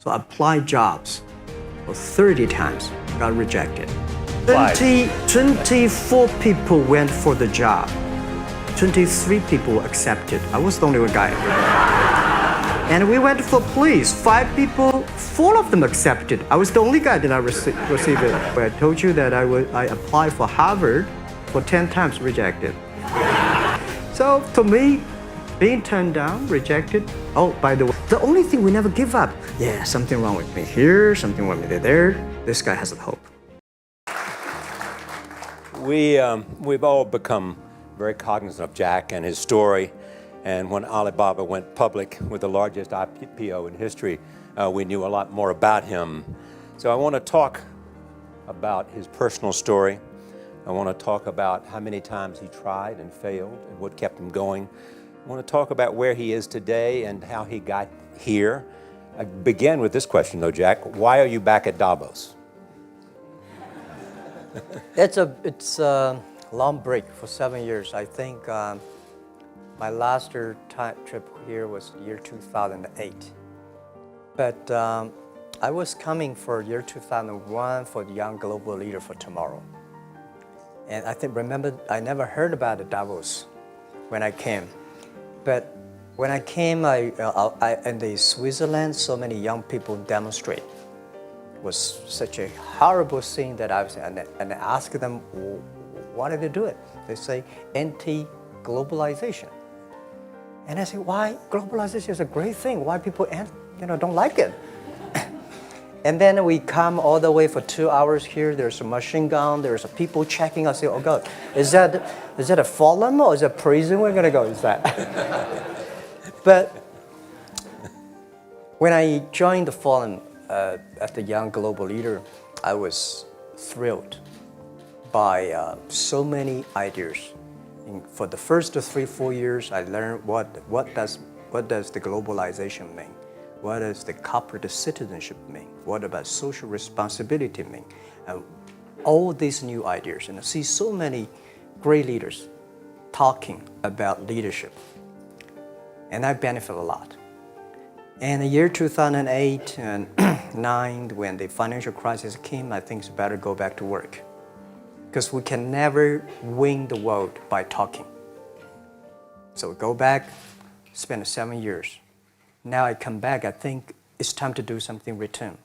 So I applied jobs for 30 times, got rejected. 24 people went for the job. 23 people accepted. I was the only one guy. And we went for police. 5 people, 4 of them accepted. I was the only guy that I received it. I told you that I applied for Harvard for 10 times, rejected. So to me, being turned down, rejected. Oh, by the way, the only thing we never give up. Yeah, something wrong with me here, something wrong with me there. This guy has a hope. We've all become very cognizant of Jack and his story. And when Alibaba went public with the largest IPO in history, we knew a lot more about him. So I want to talk about his personal story. I want to talk about how many times he tried and failed and what kept him going. I want to talk about where he is today and how he got here. I begin with this question though, Jack. Why are you back at Davos? It's a long break for 7 years. I think my last trip here was year 2008. But I was coming for year 2001 for the Young Global Leader for Tomorrow. And remember, I never heard about the Davos when I came. But when I came, in the Switzerland, so many young people demonstrate. It was such a horrible thing that I was, and I asked them, why did they do it? They say anti-globalization. And I say, why? Globalization is a great thing. Why people don't like it? And then we come all the way for 2 hours here. There's a machine gun. There's people checking. I say, oh God, is that a forum or is it a prison? We're gonna go. Is that? But when I joined the forum as the Young Global Leader, I was thrilled by so many ideas. For the first 3-4 years, I learned what does the globalization mean? What does the corporate citizenship mean? What about social responsibility mean? And all these new ideas, and I see so many great leaders talking about leadership, and I benefit a lot. And the year 2008 and 9, when the financial crisis came, I think it's better go back to work. Because we can never win the world by talking. So go back, spend 7 years. Now I come back, I think it's time to do something return.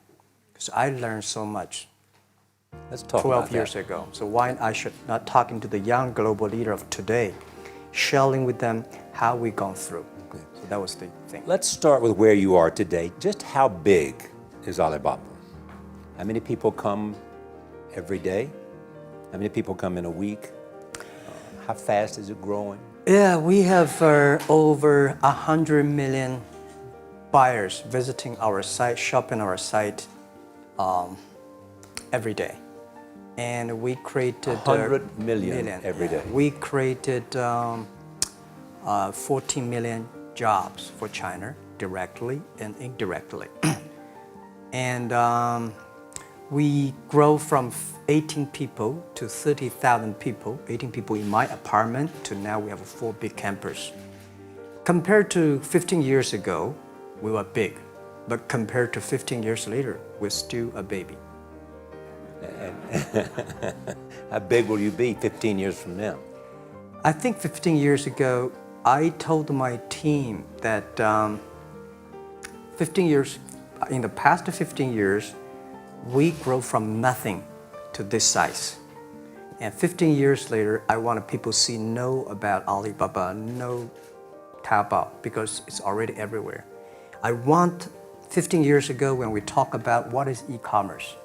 Because I learned so much. Let's talk 12 years ago. So why I should not talking to the young global leader of today, sharing with them how we gone through. Okay. So that was the thing. Let's start with where you are today. Just how big is Alibaba? How many people come every day? How many people come in a week? How fast is it growing? Yeah, we have over 100 million buyers visiting our site, shopping our site every day. And we created 100 million every day. We created 14 million jobs for China, directly and indirectly. And we grow from 18 people to 30,000 people, 18 people in my apartment, to now we have 4 big campus. Compared to 15 years ago, we were big, but compared to 15 years later, we're still a baby. How big will you be 15 years from now? I think 15 years ago, I told my team that in the past 15 years, we grow from nothing to this size. And 15 years later, I want people to know about Alibaba, know Taobao, because it's already everywhere. I want 15 years ago when we talk about what is e-commerce,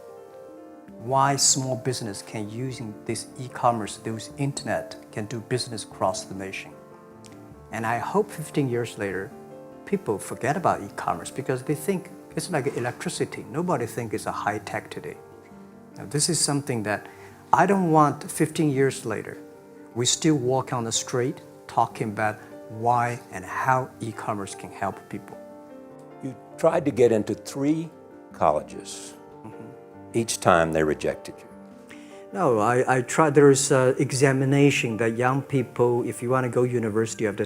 why small business can using this e-commerce, this internet, can do business across the nation. And I hope 15 years later, people forget about e-commerce because they think it's like electricity. Nobody thinks it's a high tech today. Now, this is something that I don't want 15 years later, we still walk on the street talking about why and how e-commerce can help people. You tried to get into 3 colleges. Each time they rejected you. No, I tried. There is an examination that young people, if you want to go to university, you have to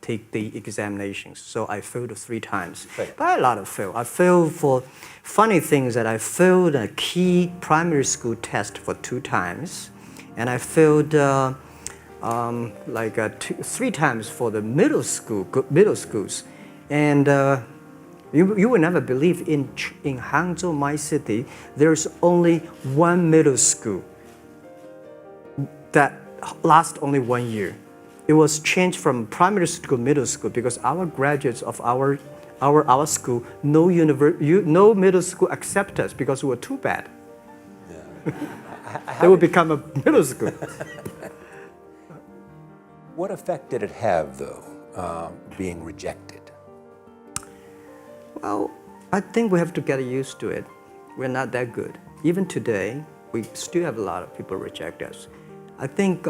take the examinations. So I failed 3 times. Right. But a lot of fail. I failed for funny things that I failed a key primary school test for 2 times, and I failed 3 times for the middle schools, and you will never believe in Hangzhou, my city, there's only one middle school that lasts only 1 year. It was changed from primary school to middle school because our graduates of our school, no middle school accept us because we were too bad. Yeah. They would become a middle school. What effect did it have, though, being rejected? Well, I think we have to get used to it. We're not that good. Even today, we still have a lot of people reject us. I think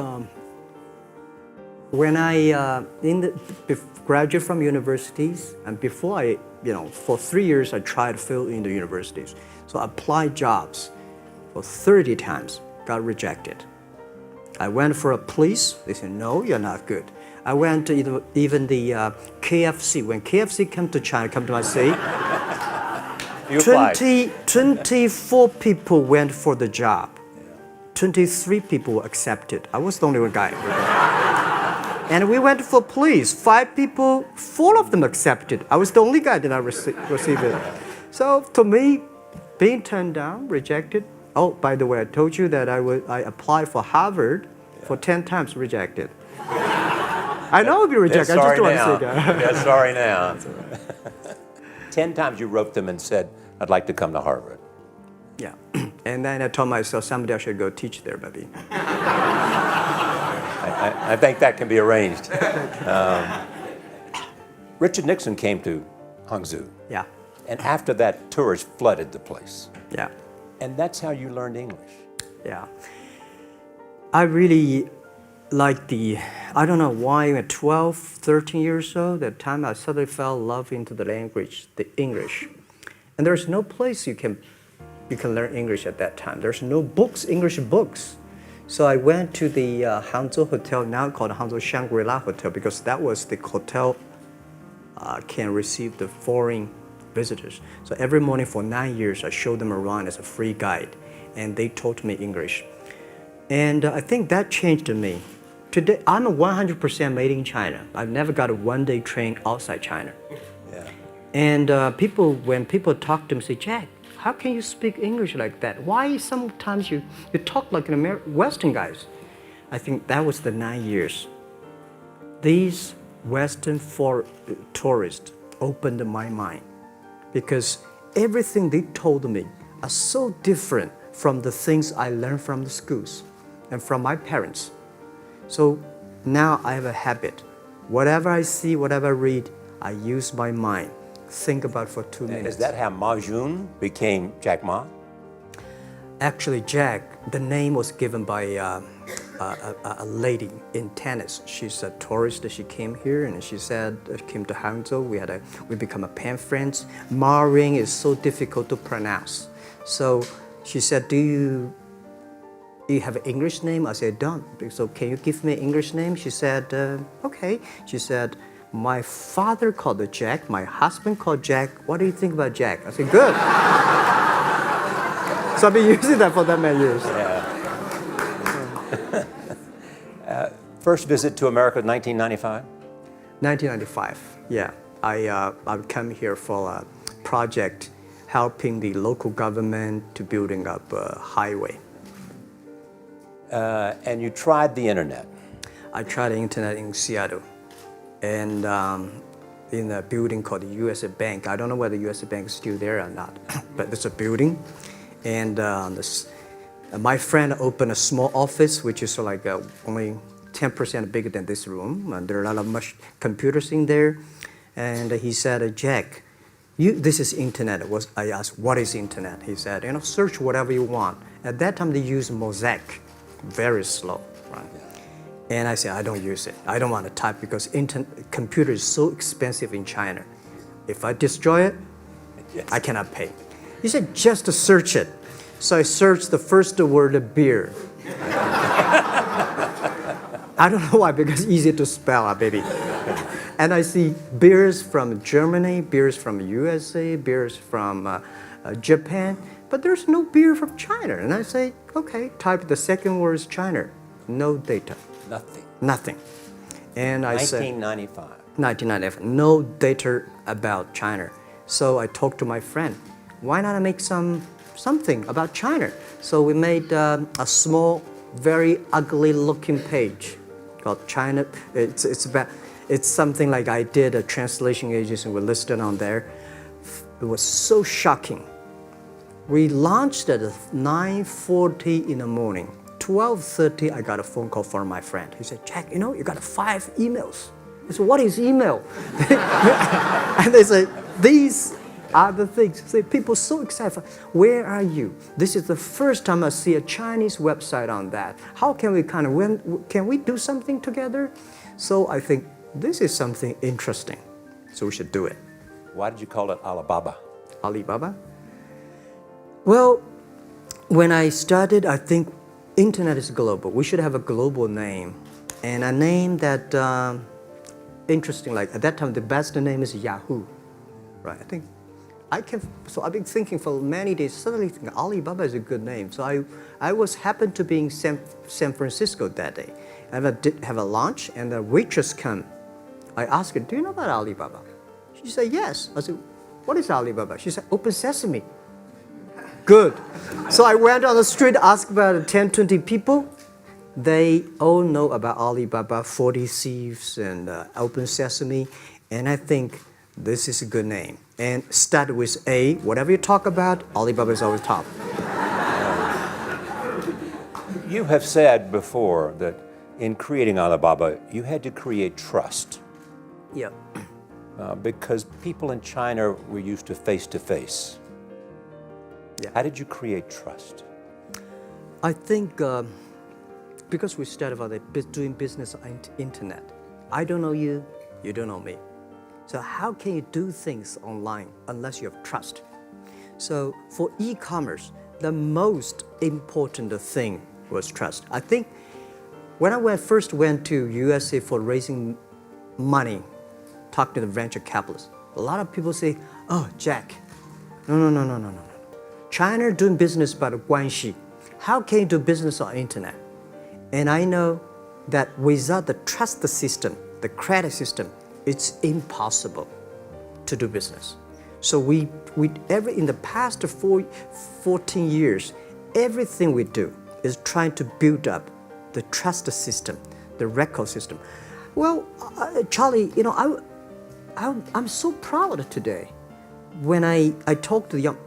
when I graduate from universities, and before for 3 years I tried to fill in the universities. So I applied jobs for 30 times, got rejected. I went for a police, they said, no, you're not good. I went to even the KFC. When KFC came to China, come to my city, 24 people went for the job. 23 people were accepted. I was the only one guy. And we went for police. 5 people, 4 of them accepted. I was the only guy that I received it. So to me, being turned down, rejected. Oh, by the way, I told you that I applied for Harvard for 10 times, rejected. I know I'll be rejected. I just don't want to say that. Yeah, sorry now. 10 times you wrote them and said, I'd like to come to Harvard. Yeah. And then I told myself, someday I should go teach there, baby. I think that can be arranged. Richard Nixon came to Hangzhou. Yeah. And after that, tourists flooded the place. Yeah. And that's how you learned English. Yeah. I really like I don't know why, at 12, 13 years old, that time I suddenly fell in love into the language, the English. And there's no place you can learn English at that time. There's no books, English books. So I went to the Hangzhou Hotel, now called Hangzhou Shangri-La Hotel, because that was the hotel can receive the foreign visitors. So every morning for 9 years, I showed them around as a free guide, and they taught me English. And I think that changed me. Today, I'm 100% made in China. I've never got a one-day train outside China. Yeah. And when people talk to me, say, Jack, how can you speak English like that? Why sometimes you talk like an Western guys? I think that was the 9 years. These Western tourists opened my mind because everything they told me are so different from the things I learned from the schools and from my parents. So now I have a habit. Whatever I see, whatever I read, I use my mind. Think about for 2 minutes. And is that how Ma Jun became Jack Ma? Actually, Jack, the name was given by a lady in tennis. She's a tourist. She came here and she said, came to Hangzhou. We become a pen friends. Ma Ring is so difficult to pronounce. So she said, do you have an English name? I said, don't. So can you give me an English name? She said, okay. She said, my father called it Jack. My husband called Jack. What do you think about Jack? I said, good. So I've been using that for that many years. Yeah. First visit to America, 1995? 1995, yeah. I came here for a project helping the local government to building up a highway. And you tried the internet. I tried the internet in Seattle. And in a building called the USA Bank. I don't know whether the USA Bank is still there or not, but it's a building. And my friend opened a small office, which is like only 10% bigger than this room. And there are a lot of computers in there. And he said, Jack, this is internet. I asked, what is internet? He said, search whatever you want. At that time, they used Mosaic, very slow, right? And I said, I don't use it. I don't want to type because computer is so expensive in China. If I destroy it, yes, I cannot pay. He said, just to search it. So I searched the first word, beer. I don't know why, because it's easy to spell, baby. And I see beers from Germany, beers from USA, beers from Japan, but there's no beer from China. And I say, okay, type the second word is China. No data. Nothing. And I said, 1995, no data about China. So I talked to my friend, why not make something about China? So we made a small, very ugly looking page called China. It's something like I did a translation agency, we listed on there. It was so shocking. We launched at 9:40 in the morning. 12:30, I got a phone call from my friend. He said, Jack, you got 5 emails. I said, what is email? And they say, these are the things. So people so excited. Where are you? This is the first time I see a Chinese website on that. How can we can we do something together? So I think this is something interesting. So we should do it. Why did you call it Alibaba? Alibaba? Well, when I started, I think internet is global. We should have a global name. And a name that, interesting, like at that time, the best name is Yahoo. Right? So I've been thinking for many days, suddenly think Alibaba is a good name. So I happened to be in San Francisco that day. I did have a lunch, and the waitress came. I asked her, do you know about Alibaba? She said, yes. I said, what is Alibaba? She said, Open Sesame. Good. So I went on the street, asked about 10, 20 people. They all know about Alibaba, 40 Thieves, and Open Sesame. And I think this is a good name. And start with A. Whatever you talk about, Alibaba is always top. You have said before that in creating Alibaba, you had to create trust. Yeah. Because people in China were used to face-to-face. Yeah. How did you create trust? I think because we started about doing business on internet. I don't know you, you don't know me. So how can you do things online unless you have trust? So for e-commerce, the most important thing was trust. I think when I first went to USA for raising money, talking to the venture capitalists, a lot of people say, oh, Jack, no. China doing business by the guanxi. How can you do business on internet? And I know that without the trust system, the credit system, it's impossible to do business. So in the past 14 years, everything we do is trying to build up the trust system, the record system. Well, Charlie, I'm so proud today. When I talk to the young,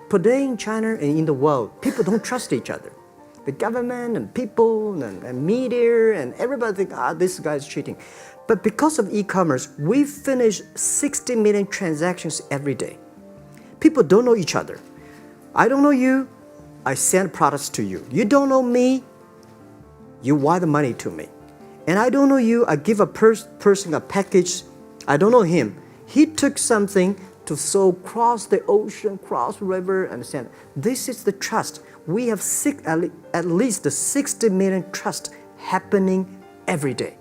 today in China and in the world, people don't trust each other. The government and people and media and everybody think, this guy is cheating. But because of e-commerce, we finish 60 million transactions every day. People don't know each other. I don't know you, I send products to you. You don't know me, you wire the money to me. And I don't know you, I give a person a package, I don't know him. He took something to cross the ocean, cross the river, and send. This is the trust. We have at least 60 million trust happening every day.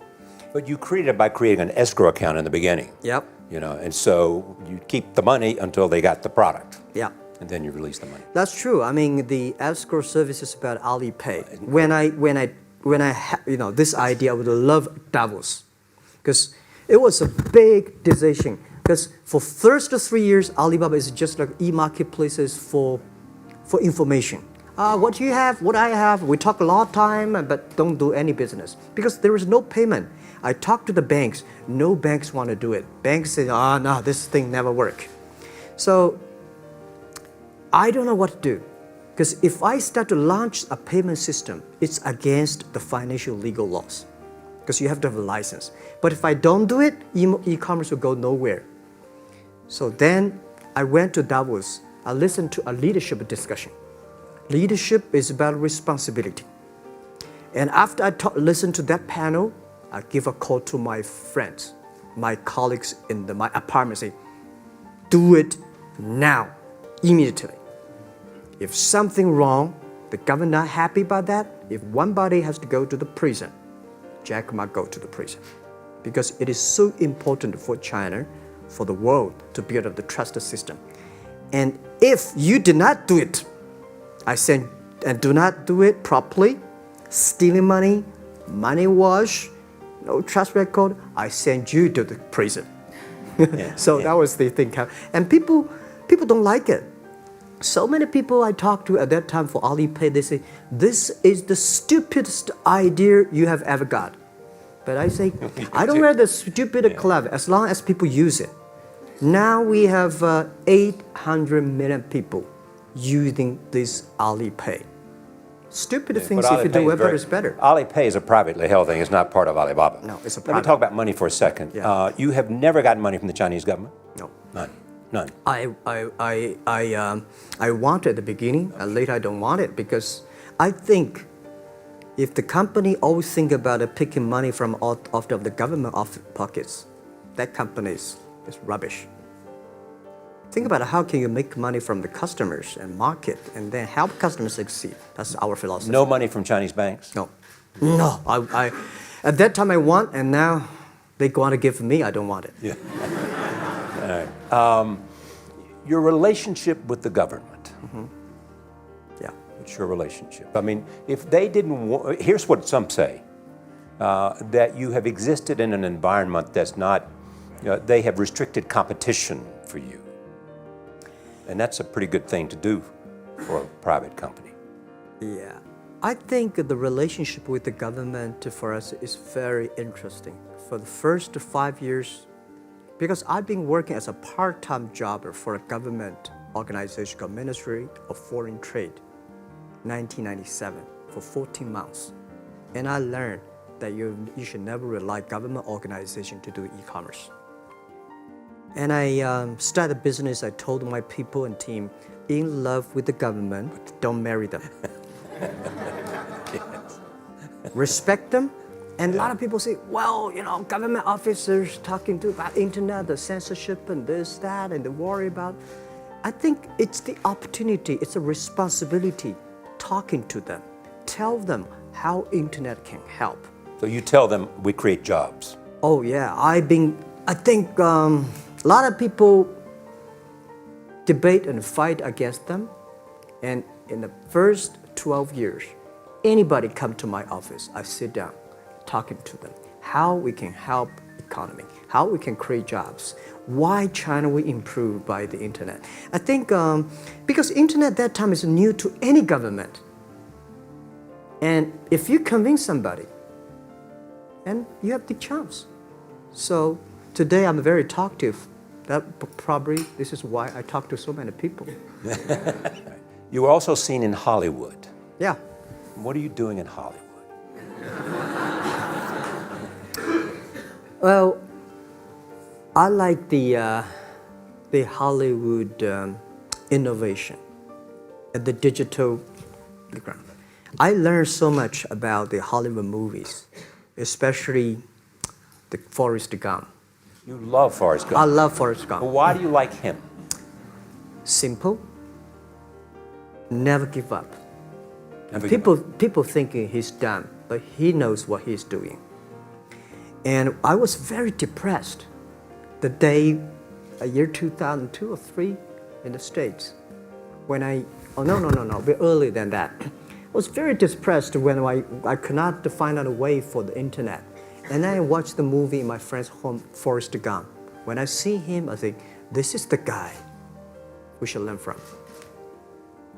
But you created it by creating an escrow account in the beginning. Yep. And so you keep the money until they got the product. Yeah. And then you release the money. That's true. I mean, the escrow service is about Alipay. When I this idea, I would love Davos, because it was a big decision. Because for first 3 years, Alibaba is just like e-marketplaces for information. What you have, what I have, we talk a lot of time, but don't do any business. Because there is no payment. I talked to the banks. No banks want to do it. Banks say, no, this thing never work. So I don't know what to do. Because if I start to launch a payment system, it's against the financial legal laws. Because you have to have a license. But if I don't do it, e-commerce will go nowhere. So then I went to Davos. I listened to a leadership discussion. Leadership is about responsibility. And after I listened to that panel, I give a call to my friends, my colleagues in my apartment, say, do it now, immediately. If something wrong, the government not happy about that, if one body has to go to the prison, Jack might go to the prison. because it is so important for China, for the world, to build up the trust system. And if you did not do it, I said, and do not do it properly, stealing money, money wash, no trust record, I send you to the prison. That was the thing. And people don't like it. So many people I talked to at that time for Alipay, they say, this is the stupidest idea you have ever got. But I say, I don't wear the stupid clever as long as people use it. Now we have 800 million people using this Alipay. Stupid things, if you do it, is better. Alipay is a privately held thing. It's not part of Alibaba. No, it's a private. Let me talk about money for a second. Yeah. You have never gotten money from the Chinese government? No. None. I want it at the beginning, and later I don't want it, because I think if the company always think about picking money from out of the government pockets, that company is rubbish. Think about how can you make money from the customers and market and then help customers succeed. That's our philosophy. No money from Chinese banks? No. I at that time I want, and now they want to give me, I don't want it. Yeah. All right. Your relationship with the government. Mm-hmm. Yeah. What's your relationship? I mean, if they didn't here's what some say, that you have existed in an environment that's not, they have restricted competition for you. And that's a pretty good thing to do for a private company. Yeah. I think the relationship with the government for us is very interesting. For the first 5 years, because I've been working as a part-time jobber for a government organization called Ministry of Foreign Trade, 1997, for 14 months. And I learned that you should never rely on government organization to do e-commerce. And I started a business. I told my people and team, in love with the government, don't marry them. Respect them. And a lot of people say, well, government officers talking about internet, the censorship and this, that, and they worry about. I think it's the opportunity, it's a responsibility talking to them. Tell them how internet can help. So you tell them we create jobs. Oh yeah, I think a lot of people debate and fight against them. And in the first 12 years, anybody come to my office, I sit down, talking to them, how we can help economy, how we can create jobs, why China will improve by the internet. I think because internet that time is new to any government. And if you convince somebody, and you have the chance. So today I'm very talkative. That probably, this is why I talk to so many people. You were also seen in Hollywood. Yeah. What are you doing in Hollywood? Well, I like the Hollywood innovation and the digital background. I learned so much about the Hollywood movies, especially the Forrest Gump. You love Forrest Gump. I love Forrest Gump. Well, why do you like him? Simple. Never give up. Never give up. People thinking he's dumb, but he knows what he's doing. And I was very depressed the day, year 2002 or 3 in the States, when a bit earlier than that. I was very depressed when I could not find out a way for the internet. And then I watched the movie in my friend's home, Forrest Gump. When I see him, I think, this is the guy we should learn from.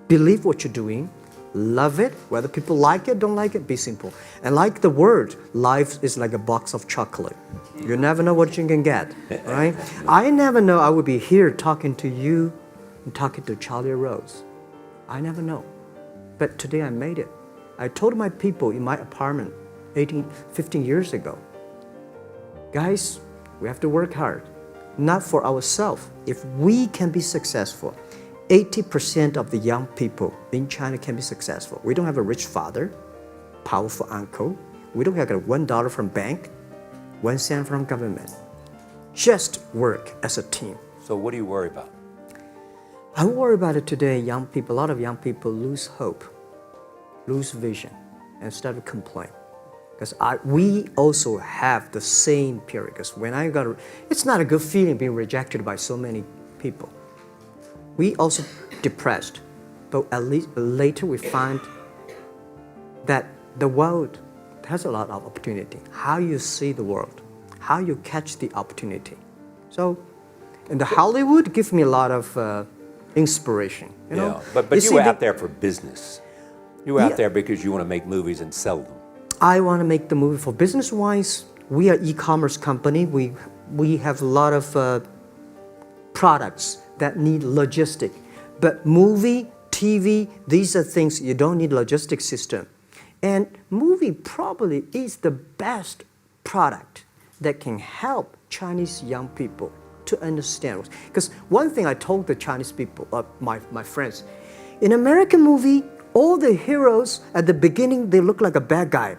Believe what you're doing, love it, whether people like it, don't like it, be simple. And like the word, life is like a box of chocolate. You never know what you can get, right? I never know I would be here talking to you and talking to Charlie Rose. I never know. But today I made it. I told my people in my apartment 15 years ago, guys, we have to work hard, not for ourselves. If we can be successful, 80% of the young people in China can be successful. We don't have a rich father, powerful uncle. We don't have $1 from bank, 1 cent from government. Just work as a team. So what do you worry about? I worry about it today. Young people, a lot of young people lose hope, lose vision, and start to complain. Because we also have the same period. Because when it's not a good feeling being rejected by so many people. We also depressed, but at least later we find that the world has a lot of opportunity. How you see the world, how you catch the opportunity. So, in the Hollywood gives me a lot of inspiration. You know? But you were out there for business. You were out there because you want to make movies and sell them. I want to make the movie for business-wise. We are e-commerce company. We have a lot of products that need logistic. But movie, TV, these are things you don't need logistic system. And movie probably is the best product that can help Chinese young people to understand. Because one thing I told the Chinese people, my friends, in American movie, all the heroes at the beginning, they look like a bad guy.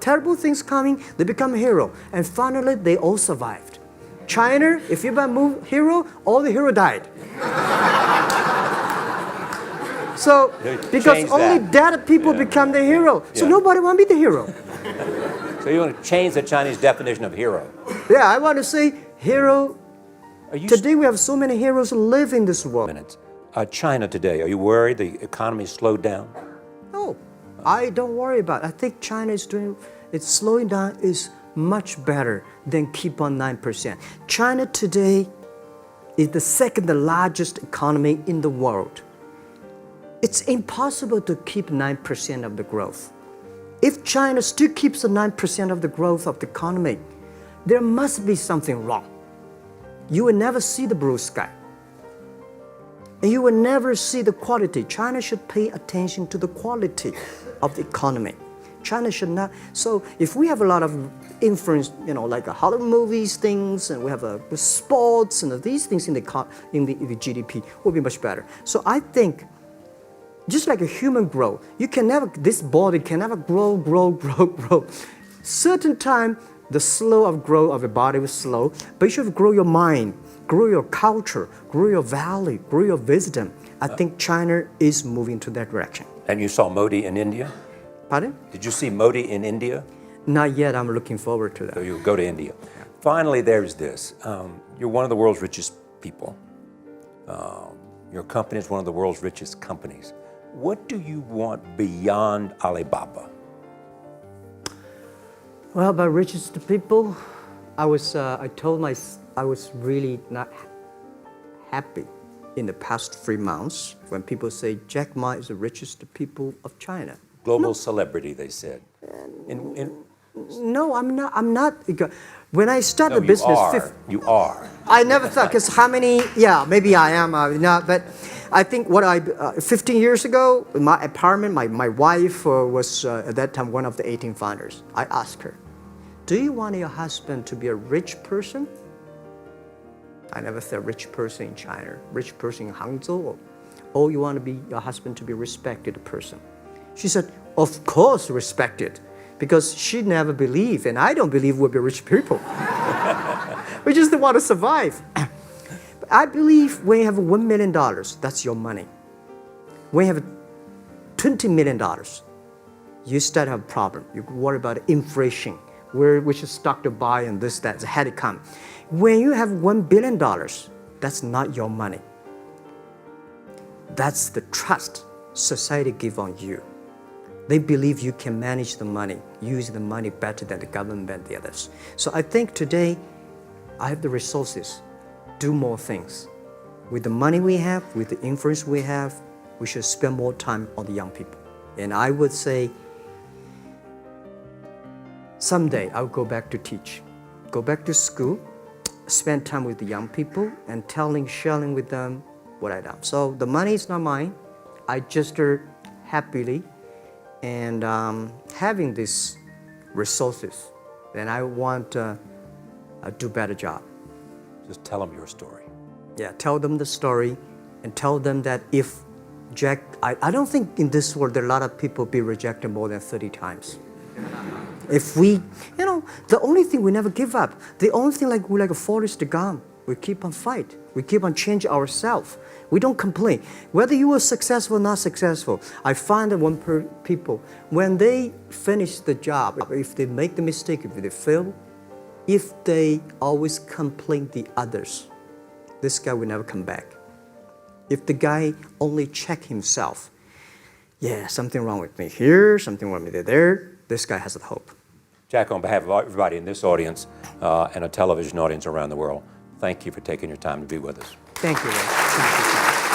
Terrible things coming, they become a hero. And finally, they all survived. China, if you're a hero, all the hero died. So, because only dead people become the hero. So nobody want to be the hero. So you want to change the Chinese definition of hero? Yeah, I want to say hero. Today we have so many heroes who live in this world. China today, are you worried the economy slowed down? No, I don't worry about it. I think China is it's slowing down is much better than keep on 9%. China today is the second largest economy in the world. It's impossible to keep 9% of the growth. If China still keeps the 9% of the growth of the economy, there must be something wrong. You will never see the blue sky. And you will never see the quality. China should pay attention to the quality of the economy. China should not. So if we have a lot of influence, like Hollywood movies, things, and we have sports and these things in the GDP, will be much better. So I think, just like a human growth, this body can never grow. Certain time, the slow of growth of your body is slow, but you should grow your mind, grow your culture, grow your value, grow your wisdom. I think China is moving to that direction. And you saw Modi in India? Pardon? Did you see Modi in India? Not yet. I'm looking forward to that. So you'll go to India. Yeah. Finally, there's this. You're one of the world's richest people. Your company is one of the world's richest companies. What do you want beyond Alibaba? Well, about richest people, I was really not happy in the past 3 months when people say Jack Ma is the richest people of China. Global celebrity, they said. No, I'm not. When I started the business, you are. I never thought, because how many? Yeah, maybe I am. But I think 15 years ago, in my apartment, my wife was at that time one of the 18 founders. I asked her, "Do you want your husband to be a rich person?" I never said rich person in China, rich person in Hangzhou. Or you want your husband to be a respected person? She said, "Of course, respected." Because she never believed, and I don't believe we'll be rich people. We just want to survive. I believe when you have $1 million, that's your money. When you have $20 million, you start to have a problem. You worry about inflation, which stock to buy and this, that, had it come. When you have $1 billion, that's not your money. That's the trust society gives on you. They believe you can manage the money, use the money better than the government and the others. So I think today, I have the resources, do more things. With the money we have, with the influence we have, we should spend more time on the young people. And I would say, someday I'll go back to teach, go back to school, spend time with the young people and sharing with them what I done. So the money is not mine. I just happily and having these resources, then I want to do a better job. Just tell them your story. Yeah, tell them the story and tell them that if Jack, I don't think in this world there are a lot of people be rejected more than 30 times. If we, the only thing we never give up, the only thing we're like a Forrest Gump. We keep on fight. We keep on change ourselves. We don't complain. Whether you are successful or not successful, I find that people, when they finish the job, if they make the mistake, if they fail, if they always complain the others, this guy will never come back. If the guy only check himself, yeah, something wrong with me here, something wrong with me there, this guy has the hope. Jack, on behalf of everybody in this audience and a television audience around the world, thank you for taking your time to be with us. Thank you, Ray. Thank you.